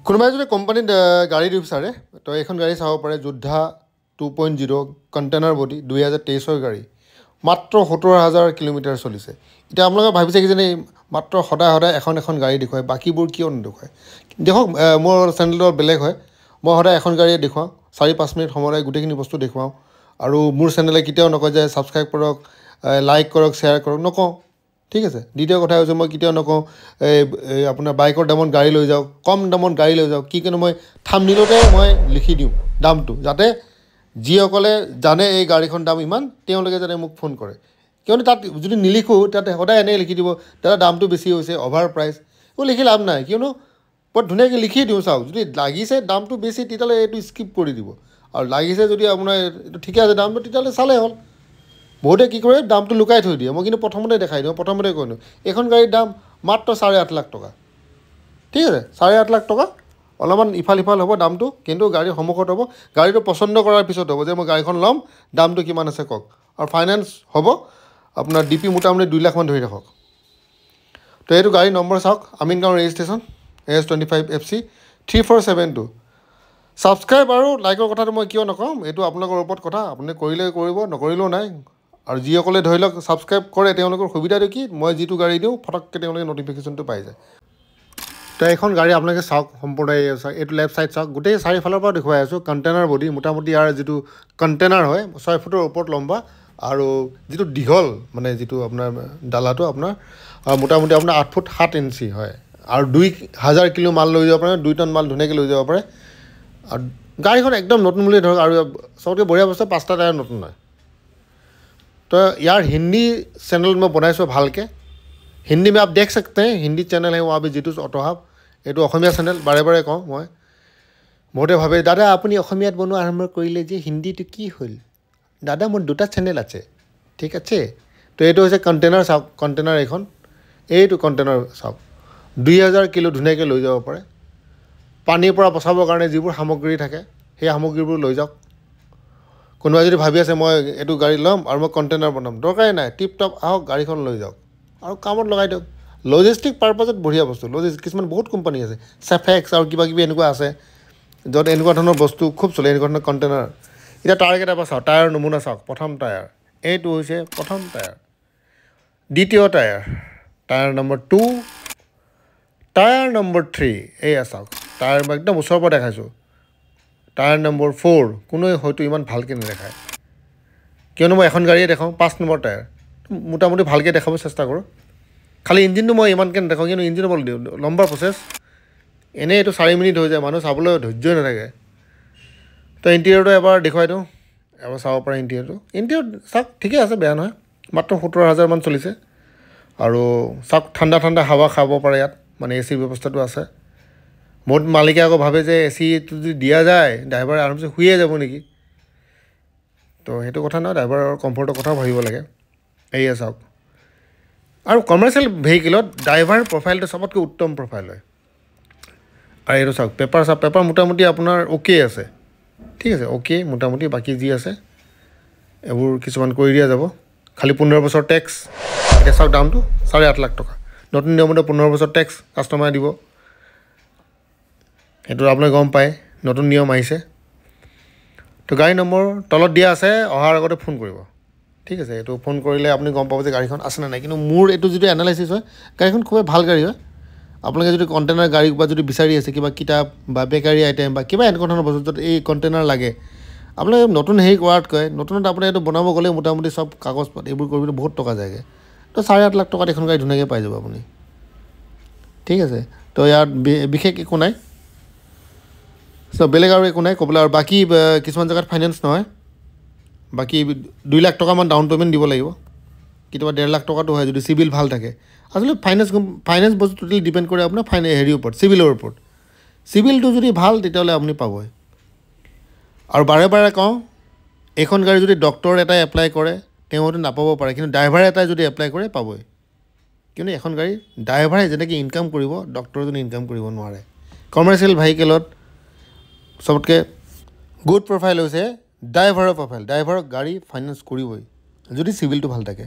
কোনোবাই যদি কোম্পানীত গাড়ী দিব বিচাৰে তো এইখন গাড়ী চাব পাৰে যোদ্ধা 2.0 কণ্টেইনাৰ বডি 2023 গাড়ী মাত্ৰ 70,000 কিলোমিটাৰ চলিছে এতিয়া আপোনালোকে ভাবিছে কি যে মাত্ৰ সদায় সদায় এখন গাড়ী দেখুৱায় বাকীবোৰ কিয় নেদেখুৱায় দেখক মোৰ চেনেলটো বেলেগ হয় মই সদায় এখন গাড়ীয়ে দেখুৱাওঁ 4-5 মিনিট সময়লৈ গোটেইখিনি বস্তু দেখুৱাওঁ আৰু মোৰ চেনেলে কেতিয়াও নকয় যে ছাবস্ক্ৰাইব কৰক লাইক কৰক শ্বেয়াৰ কৰক নকওঁ ঠিক আছে দ্বিতীয় কথা হৈছে মই কেতিয়াও নকওঁ আপোনাৰ বাইকৰ দামত গাড়ী লৈ যাওক কম দামত গাড়ী লৈ যাওক কি কিনো মই থাম্বনেইলতে মই লিখি দিওঁ দামটো যাতে যিসকলে জানে এই গাড়ীখন দাম ইমান তেওঁলোকে যাতে মোক ফোন কৰে কিয়নো তাত যদি নিলিখোঁ তাতে সদায় এনেই লিখি দিব দাদা দামটো বেছি হৈছে অভাৰ প্ৰাইচ এইবোৰ লিখি লাভ নাই কিয়নো বৰ ধুনীয়াকৈ লিখি দিওঁ চাওক যদি লাগিছে দামটো বেছি তেতিয়াহ'লে এইটো স্কিপ কৰি দিব আৰু লাগিছে যদি আপোনাৰ এইটো ঠিকে আছে দামটো তেতিয়াহ'লে চালেই হ'ল বহুতে কি কৰে দামটো লুকাই থৈ দিয়ে মই কিন্তু প্ৰথমতে দেখাই দিওঁ প্ৰথমতে কৈ দিওঁ এইখন গাড়ীৰ দাম মাত্ৰ 8.5 লাখ টকা ঠিক আছে 8.5 লাখ টকা অলপমান ইফাল সিফাল হ'ব দামটো কিন্তু গাড়ীৰ সন্মুখত হ'ব গাড়ীটো পচন্দ কৰাৰ পিছত হ'ব যে মই গাড়ীখন ল'ম দামটো কিমান আছে কওক আৰু ফাইনেন্স হ'ব আপোনাৰ ডিপি মোটামুটি 2 লাখ মান ধৰি ৰাখক তো এইটো গাড়ীৰ নম্বৰ চাওক আমিনগাঁও ৰেজিষ্ট্ৰেশ্যন AS25FC 3472 ছাবস্ক্ৰাইব আৰু লাইকৰ কথাটো মই কিয় নকওঁ এইটো আপোনালোকৰ ওপৰত কথা আপুনি কৰিলে কৰিব নকৰিলেও নাই আৰু যিসকলে ধৰি লওক ছাবস্ক্ৰাইব কৰে তেওঁলোকৰ সুবিধাটো কি মই যিটো গাড়ী দিওঁ ফটককৈ তেওঁলোকে নটিফিকেশ্যনটো পাই যায় তো এইখন গাড়ী আপোনালোকে চাওক সম্পূৰ্ণ এইটো লেফ্ট ছাইড চাওক গোটেই চাৰিফালৰ পৰা দেখুৱাই আছোঁ কণ্টেইনাৰ বডি মোটামুটি ইয়াৰ যিটো কণ্টেইনাৰ হয় 6 ফুটৰ ওপৰত লম্বা আৰু যিটো দীঘল মানে যিটো আপোনাৰ ডালাটো আপোনাৰ মোটামুটি আপোনাৰ 8 ফুট 7 ইঞ্চি হয় আৰু 2000 কিলো মাল লৈ যাব পাৰে 2 টন মাল ধুনীয়াকৈ লৈ যাব পাৰে আৰু গাড়ীখন একদম নতুন বুলি ধৰক আৰু চবতকৈ বঢ়িয়া বস্তু 5টা টায়াৰ নতুন হয় तो यार हिंदी चैनल में बनाइছোঁ ভালকৈ हिंदी में आप देख सकते हैं हिंदी चैनल है वहाँ पे जितुस ऑटो हब এইটো অসমীয়া চেনেল বাৰে বাৰে কওঁ মই বহুতে ভাবে দাদা আপুনি অসমীয়াত বনোৱা আৰম্ভ কৰিলে যে হিন্দীটো কি হ'ল দাদা মোৰ দুটা চেনেল আছে ঠিক আছে তো এইটো হৈছে কণ্টেইনাৰ চাওক কণ্টেইনাৰ এখন এইটো কণ্টেইনাৰ চাওক 2000 কিলো ধুনীয়াকৈ লৈ যাব পাৰে পানীৰ পৰা বচাবৰ কাৰণে যিবোৰ সামগ্ৰী থাকে সেই সামগ্ৰীবোৰ লৈ যাওক কোনোবাই যদি ভাবি আছে মই এইটো গাড়ী ল'ম আৰু মই কণ্টেইনাৰ বনাম দৰকাৰেই নাই টিপ টপ আহক গাড়ীখন লৈ যাওক আৰু কামত লগাই দিয়ক লজিষ্টিক পাৰপাছত বঢ়িয়া বস্তু কিছুমান বহুত কোম্পানী আছে চেফেক্স আৰু কিবা কিবি এনেকুৱা আছে য'ত এনেকুৱা ধৰণৰ বস্তু খুব চলে এনেকুৱা ধৰণৰ কণ্টেইনাৰ এতিয়া টায়াৰকেইটা পৰা চাওক টায়াৰ নমুনা চাওক প্ৰথম টায়াৰ এইটো হৈছে প্ৰথম টায়াৰ দ্বিতীয় টায়াৰ নম্বৰ 2 টায়াৰ নম্বৰ 3 এয়া চাওক টায়াৰ মই একদম ওচৰৰ পৰা দেখাইছোঁ টায়াৰ নম্বৰ 4 কোনোৱে হয়তো ইমান ভালকৈ নেদেখায় কিয়নো মই এখন গাড়ীয়ে দেখাওঁ 5 নম্বৰ টায়াৰ মোটামুটি ভালকৈ দেখাব চেষ্টা কৰোঁ খালি ইঞ্জিনটো মই ইমানকৈ নেদেখাওঁ কিন্তু ইঞ্জিন বল দিওঁ লম্বা প্ৰচেছ এনেই এইটো 4 মিনিট হৈ যায় মানুহ চাবলৈ ধৈৰ্যই নাথাকে তো ইণ্টেৰিয়ৰটো এবাৰ দেখুৱাই দিওঁ এবাৰ চাব পাৰে ইণ্টেৰিয়ৰ চাওক ঠিকে আছে বেয়া নহয় মাত্ৰ 70,000 মান চলিছে আৰু চাওক ঠাণ্ডা ঠাণ্ডা হাৱা খাব পাৰে ইয়াত মানে এ চি ব্যৱস্থাটো আছে বহুত মালিকে আকৌ ভাবে যে এ চিটো যদি দিয়া যায় ড্ৰাইভাৰে আৰামছে শুয়ে যাব নেকি তো সেইটো কথা নহয় ড্ৰাইভাৰৰ কমফৰ্টৰ কথাও ভাবিব লাগে এয়া চাওক আৰু কমাৰ্চিয়েল ভেহিকেলত ড্ৰাইভাৰ প্ৰফাইলটো চবতকৈ উত্তম প্ৰফাইল হয় আৰু এইটো চাওক পেপাৰ মোটামুটি আপোনাৰ অ'কে আছে ঠিক আছে অ'কে মোটামুটি বাকী যি আছে এইবোৰ কিছুমান কৰি দিয়া যাব খালি 15 বছৰ টেক্স এতিয়া চাওক দামটো 8.5 লাখ টকা নতুন নিয়মতে 15 বছৰ টেক্স কাষ্টমাৰে দিব এইটো আপুনি গম পায় নতুন নিয়ম আহিছে তো গাড়ী নম্বৰ তলত দিয়া আছে অহাৰ আগতে ফোন কৰিব ঠিক আছে এইটো ফোন কৰিলে আপুনি গম পাব যে গাড়ীখন আছে নে নাই কিন্তু মোৰ এইটো যদি এনালাইচিছ হয় গাড়ীখন খুবেই ভাল গাড়ী হয় আপোনালোকে যদি কণ্টেইনাৰ গাড়ী বা যদি বিচাৰি আছে কিবা কিতাপ বা বেকাৰী আইটেম বা কিবা এনেকুৱা ধৰণৰ বস্তু য'ত এই কণ্টেইনাৰ লাগে আপোনালোকে নতুন হেৰি কৰাতকৈ নতুনত আপুনি এইটো বনাব গ'লে মোটামুটি চব কাগজ পাতি এইবোৰ কৰিবলৈ বহুত টকা যায়গৈ তো 8.5 লাখ টকাত এখন গাড়ী ধুনীয়াকৈ পাই যাব আপুনি ঠিক আছে তো ইয়াত বিশেষ একো নাই চ' বেলেগ আৰু একো নাই ক'বলৈ আৰু বাকী কিছুমান জেগাত ফাইনেন্স নহয় বাকী 2 লাখ টকামান ডাউন পে'মেণ্ট দিব লাগিব কেতিয়াবা 1.5 লাখ টকাটো হয় যদি চিভিল ভাল থাকে আচলতে ফাইনেন্স বস্তু টোটেলি ডিপেণ্ড কৰে আপোনাৰ হেৰিৰ ওপৰত চিভিলৰ ওপৰত চিভিলটো যদি ভাল তেতিয়াহ'লে আপুনি পাবই আৰু বাৰে বাৰে কওঁ এইখন গাড়ী যদি ডক্তৰ এটাই এপ্লাই কৰে তেওঁতো নাপাব পাৰে কিন্তু ড্ৰাইভাৰ এটাই যদি এপ্লাই কৰে পাবই কিন্তু এখন গাড়ী ড্ৰাইভাৰে যেনেকৈ ইনকাম কৰিব ডক্তৰজনে ইনকাম কৰিব নোৱাৰে কমাৰ্চিয়েল ভেহিকেলত চবতকৈ গুড প্ৰফাইল হৈছে ড্ৰাইভাৰৰ প্ৰফাইল ড্ৰাইভাৰক গাড়ী ফাইনেন্স কৰিবই যদি চিভিলটো ভাল থাকে